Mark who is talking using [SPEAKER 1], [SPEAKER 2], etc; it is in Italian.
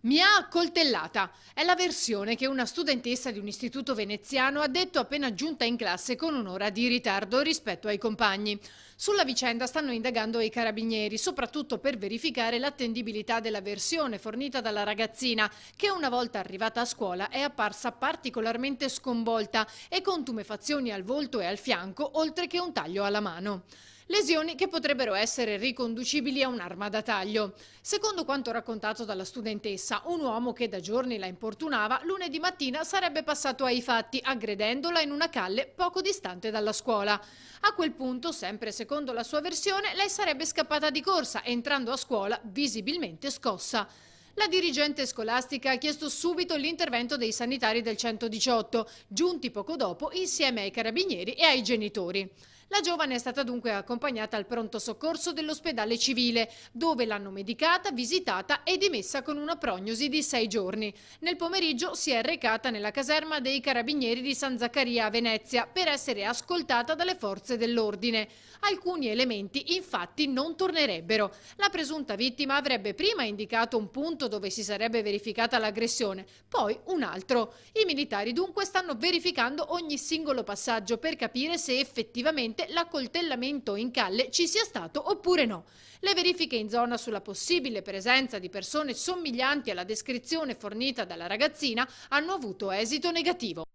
[SPEAKER 1] Mi ha accoltellata. È la versione che una studentessa di un istituto veneziano ha detto appena giunta in classe con un'ora di ritardo rispetto ai compagni. Sulla vicenda stanno indagando i carabinieri, soprattutto per verificare l'attendibilità della versione fornita dalla ragazzina, che una volta arrivata a scuola è apparsa particolarmente sconvolta e con tumefazioni al volto e al fianco, oltre che un taglio alla mano. Lesioni che potrebbero essere riconducibili a un'arma da taglio. Secondo quanto raccontato dalla studentessa, un uomo che da giorni la importunava lunedì mattina sarebbe passato ai fatti aggredendola in una calle poco distante dalla scuola. A quel punto, sempre secondo la sua versione, lei sarebbe scappata di corsa, entrando a scuola visibilmente scossa. La dirigente scolastica ha chiesto subito l'intervento dei sanitari del 118, giunti poco dopo insieme ai carabinieri e ai genitori. La giovane è stata dunque accompagnata al pronto soccorso dell'ospedale civile, dove l'hanno medicata, visitata e dimessa con una prognosi di 6 giorni. Nel pomeriggio si è recata nella caserma dei carabinieri di San Zaccaria a Venezia per essere ascoltata dalle forze dell'ordine. Alcuni elementi infatti non tornerebbero. La presunta vittima avrebbe prima indicato un punto dove si sarebbe verificata l'aggressione, poi un altro. I militari dunque stanno verificando ogni singolo passaggio per capire se effettivamente l'accoltellamento in calle ci sia stato oppure no. Le verifiche in zona sulla possibile presenza di persone somiglianti alla descrizione fornita dalla ragazzina hanno avuto esito negativo.